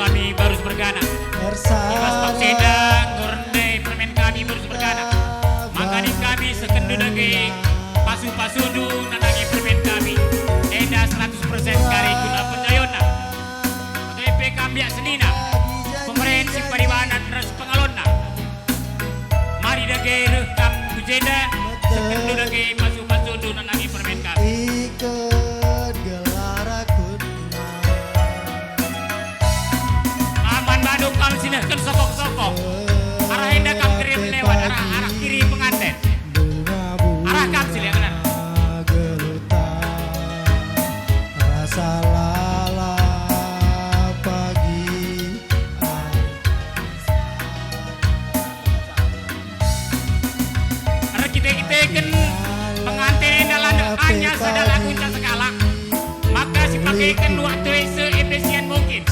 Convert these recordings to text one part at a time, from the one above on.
kami baru bergana. Ibas Pakseda ngorne permen kami baru bergana. Makani kami sekendu dage pasu-pasudu nanangi permen kami. Eda 100% kari guna penjayona. DP kami senina. Pemerintah pariwanan ras pengalonna. Mari dage rekam kujeda sekendu dage pasu-pasudu nanangi permen kami. Kam sini kan sokok-sokok arah hendak kam kiri lewat arah kiri pengantin arah kam sini yang kanan rasa lala pagi arah kita kan pengantin dalam hanya sadar kunci segala maka si pakaikan waktu seefisien mungkin.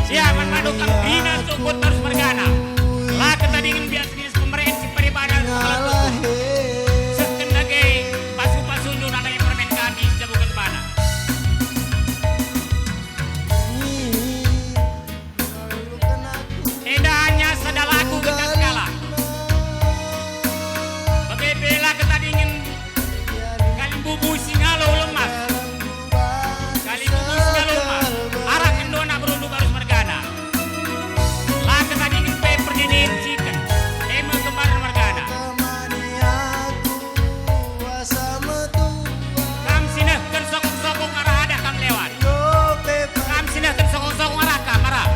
Siaman madukam bina cukup terus bergana. Lah ketadingin biasanya pemerintah si paribadan sekolah sekendagai pasu-pasu nunanai permen kami sebukan pana. Edanya sadalaku kita segala. Bagaimana ketadingin kali bubu singalo lemas. Kali bubu singalo lemas. Arah kendona berundu baru mergana. Lah ketadingin pe perdinin chicken. Emang kemarin mergana. Kam sinah kan sokong-sokong arah ada kam lewat. Kam sinah kan sokong-sokong arah kam arah.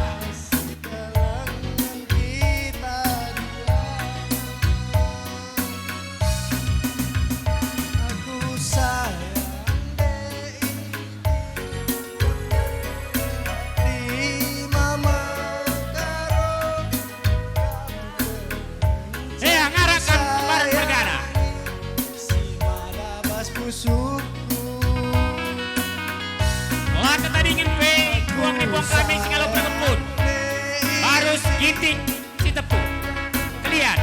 Lah ketadingin pe buang di buang kami singalo berkebun. Harus ginting si tepung. Kalian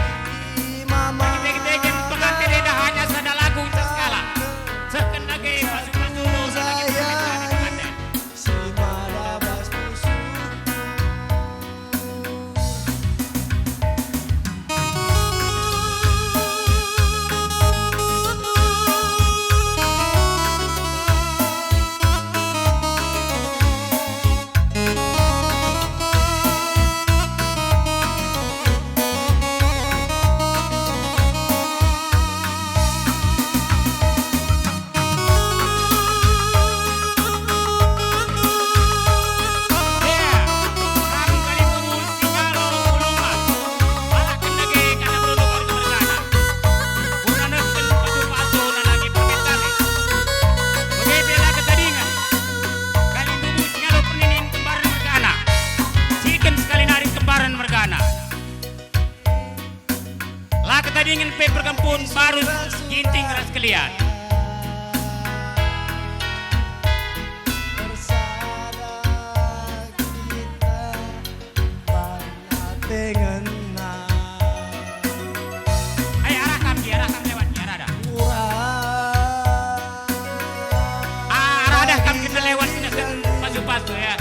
kita pengantin eda hanya sada lagu skala. Sekendagai pasu-pasu sebagai pengantin. Ingin pe perkempun baru ginting ras kalian. Ayo arah kam lewat arah ada. Arah ada kam kita lewat sini kan pasu-pasu ya.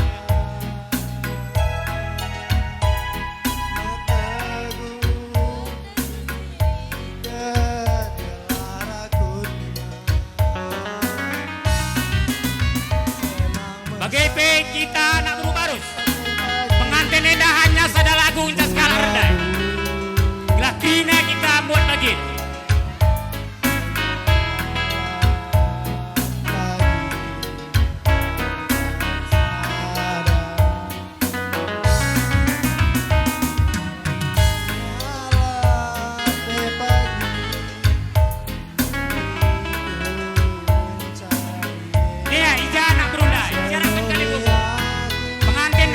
Bagaimana kita nak berbarus pengantin eda hanya sada lagu untuk skala rendah. Latina kita buat lagi.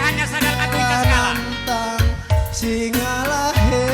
Hanya sadar aku kita skala. Singalah he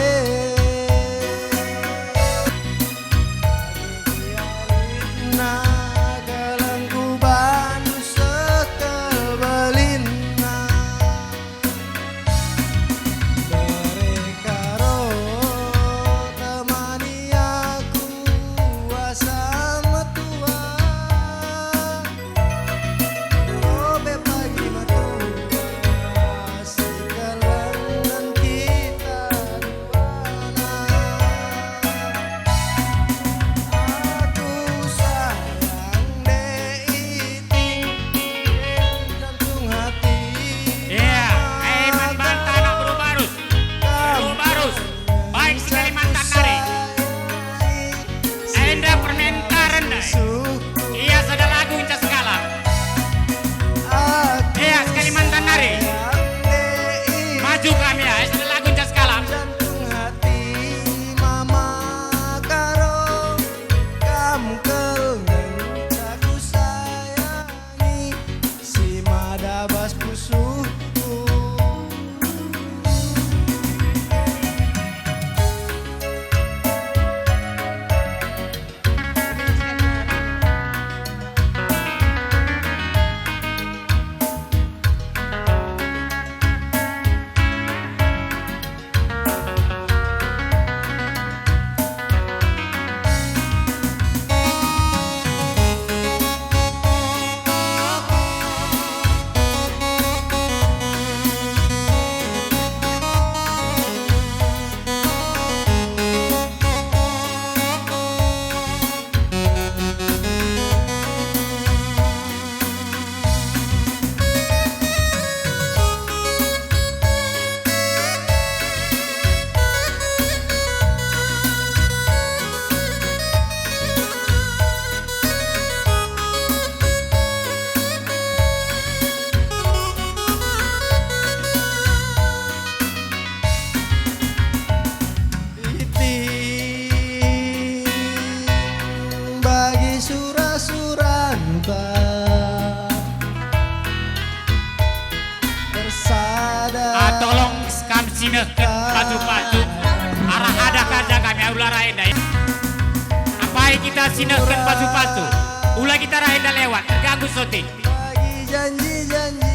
tolong kami sinekan pasu-pasu arah ada kaja kami ulah raenda ya. Apa yang kita sinekan pasu-pasu ulah kita raenda lewat terganggu syuting. Bagi janji-janji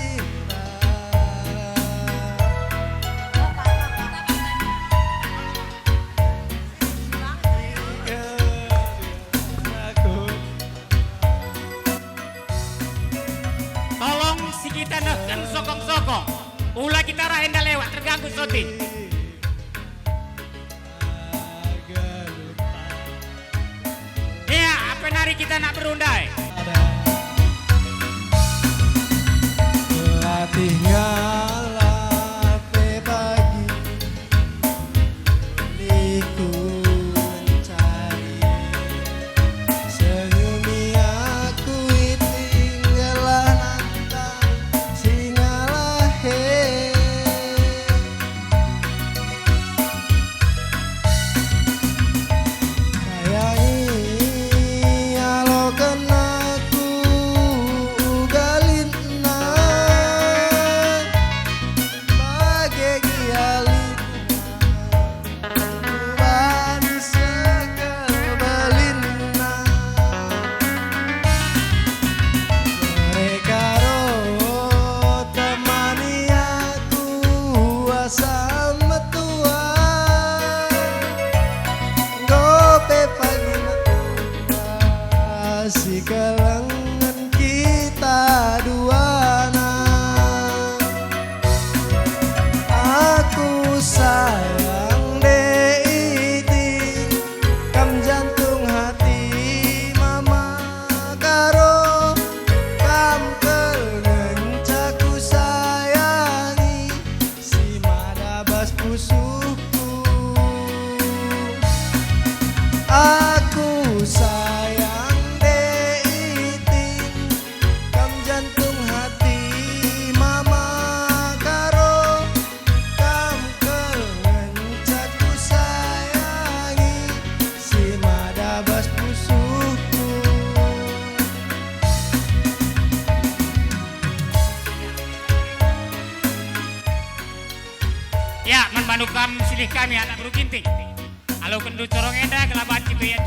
Tolong si kita neken sokong-sokong ulah kita raenda lewat terganggu syuting. Ya apa nari kita nak berundai. Latih ngalah pagi Liku mencari Senyumi aku tinggalah nantang Singalah he Sayangi alokan aku ugalin bagai gialin Bani sekelbalina Mereka roh temani aku asal metua Gope pagi metua si kelengan kita dua Aku sayang deiti kam jantung hati mama karo kam kelencaku sayangi si madabas pusuku Aku sayang deiti kam jantung hati mama karo kam kelencaku sayangi si madabas pusuku Ya, menbanukam silih kami anak guru kinting. Kalau kendu corong enda kelaban citu ya